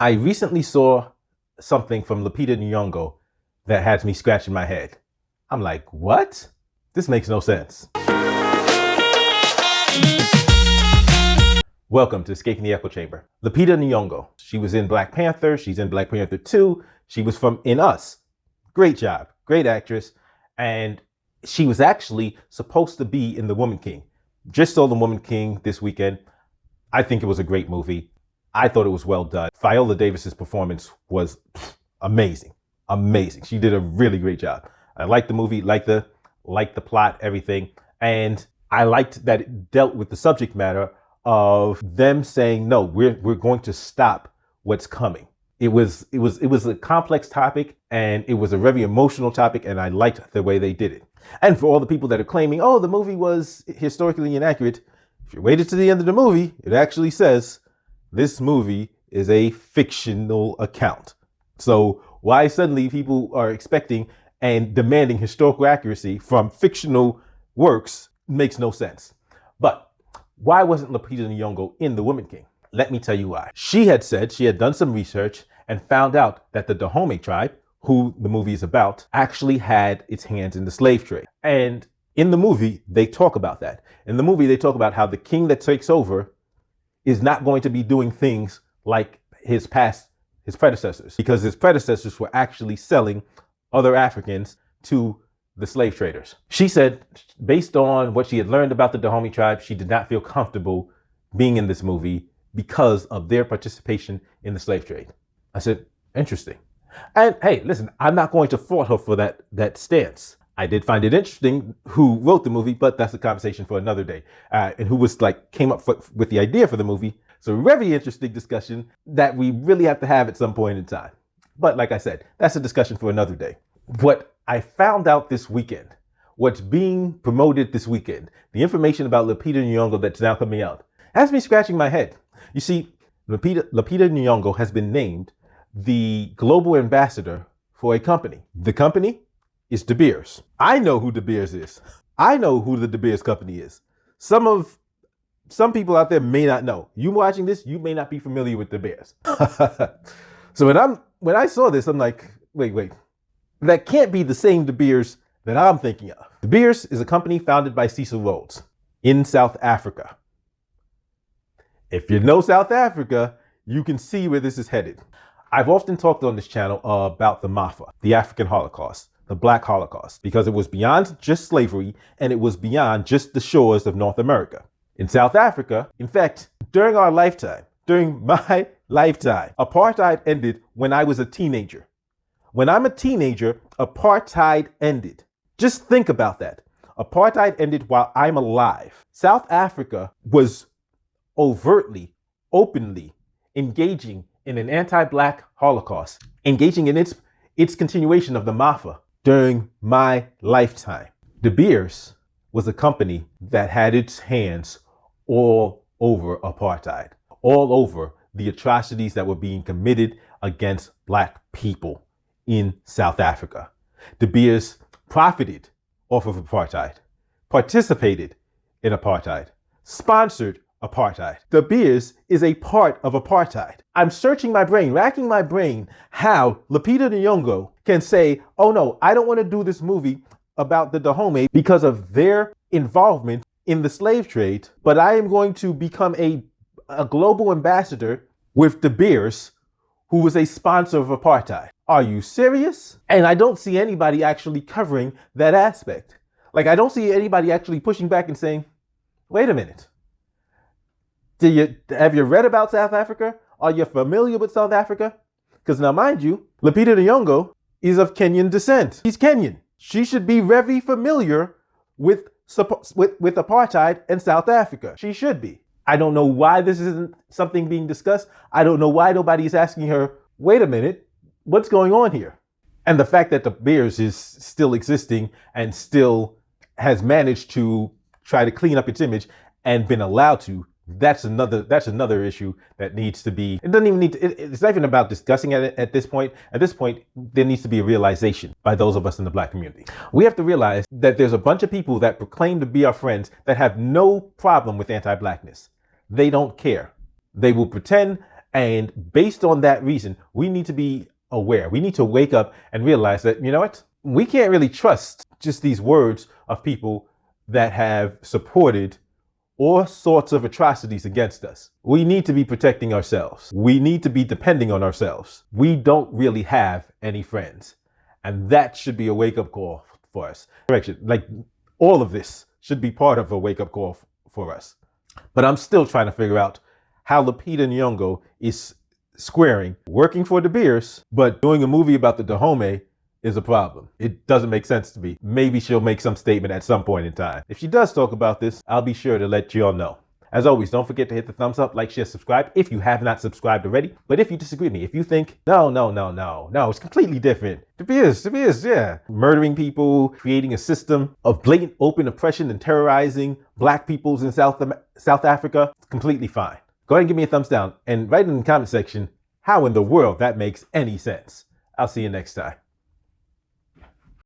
I recently saw something from Lupita Nyong'o that has me scratching my head. I'm like, what? This makes no sense. Welcome to Escaping the Echo Chamber. Lupita Nyong'o. She was in Black Panther. She's in Black Panther 2. She was from In Us. Great job. Great actress. And she was actually supposed to be in The Woman King. Just saw The Woman King this weekend. I think it was a great movie. I thought it was well done. Viola Davis's performance was amazing. Amazing. She did a really great job. I liked the movie, liked the plot, everything. And I liked that it dealt with the subject matter of them saying, no, we're going to stop what's coming. It was a complex topic, and it was a very emotional topic, and I liked the way they did it. And for all the people that are claiming, oh, the movie was historically inaccurate, if you waited to the end of the movie, it actually says this movie is a fictional account. So why suddenly people are expecting and demanding historical accuracy from fictional works makes no sense. But why wasn't Lupita Nyong'o in The Woman King? Let me tell you why. She had said she had done some research and found out that the Dahomey tribe, who the movie is about, actually had its hands in the slave trade. And in the movie, they talk about that. In the movie, they talk about how the king that takes over is not going to be doing things like his predecessors, because his predecessors were actually selling other Africans to the slave traders. She said, based on what she had learned about the Dahomey tribe, she did not feel comfortable being in this movie because of their participation in the slave trade. I said, interesting. And hey, listen, I'm not going to fault her for that stance. I did find it interesting who wrote the movie, but that's a conversation for another day. And who came up with the idea for the movie. So very interesting discussion that we really have to have at some point in time. But like I said, that's a discussion for another day. What I found out this weekend, what's being promoted this weekend, the information about Lupita Nyong'o that's now coming out, has me scratching my head. You see, Lupita Nyong'o has been named the global ambassador for a company. The company is De Beers. I know who De Beers is. I know who the De Beers company is. Some people out there may not know. You watching this, you may not be familiar with De Beers. So when I saw this, I'm like, wait. That can't be the same De Beers that I'm thinking of. De Beers is a company founded by Cecil Rhodes in South Africa. If you know South Africa, you can see where this is headed. I've often talked on this channel about the MAFA, the African Holocaust, the Black Holocaust, because it was beyond just slavery and it was beyond just the shores of North America. In South Africa, in fact, during my lifetime, apartheid ended when I was a teenager. When I'm a teenager, apartheid ended. Just think about that. Apartheid ended while I'm alive. South Africa was overtly, openly engaging in an anti-Black Holocaust, engaging in its continuation of the MAFA during my lifetime. De Beers was a company that had its hands all over apartheid, all over the atrocities that were being committed against Black people in South Africa. De Beers profited off of apartheid, participated in apartheid, sponsored apartheid. De Beers is a part of apartheid. I'm searching my brain, racking my brain, how Lupita Nyong'o can say, oh no, I don't want to do this movie about the Dahomey because of their involvement in the slave trade, but I am going to become a global ambassador with De Beers, who was a sponsor of apartheid. Are you serious? And I don't see anybody actually covering that aspect. Like, I don't see anybody actually pushing back and saying, wait a minute. Have you read about South Africa? Are you familiar with South Africa? Because now, mind you, Lupita Nyong'o is of Kenyan descent. She's Kenyan. She should be very familiar with apartheid and South Africa. She should be. I don't know why this isn't something being discussed. I don't know why nobody is asking her, wait a minute, what's going on here? And the fact that De Beers is still existing and still has managed to try to clean up its image and been allowed to, that's another issue that needs to be, it doesn't even need to, it's not even about discussing it at this point. At this point, there needs to be a realization by those of us in the Black community. We have to realize that there's a bunch of people that proclaim to be our friends that have no problem with anti-Blackness. They don't care. They will pretend And based on that reason, we need to be aware. We need to wake up and realize that, you know what? We can't really trust just these words of people that have supported all sorts of atrocities against us. We need to be protecting ourselves. We need to be depending on ourselves. We don't really have any friends. And that should be a wake-up call for us. Like, all of this should be part of a wake-up call for us. But I'm still trying to figure out how Lupita Nyong'o is squaring working for De Beers, but doing a movie about the Dahomey is a problem. It doesn't make sense to me. Maybe she'll make some statement at some point in time. If she does talk about this, I'll be sure to let you all know. As always, don't forget to hit the thumbs up, like, share, subscribe if you have not subscribed already. But if you disagree with me, if you think, no, it's completely different. De Beers, yeah. Murdering people, creating a system of blatant open oppression and terrorizing black peoples in South Africa, it's completely fine. Go ahead and give me a thumbs down and write in the comment section how in the world that makes any sense. I'll see you next time.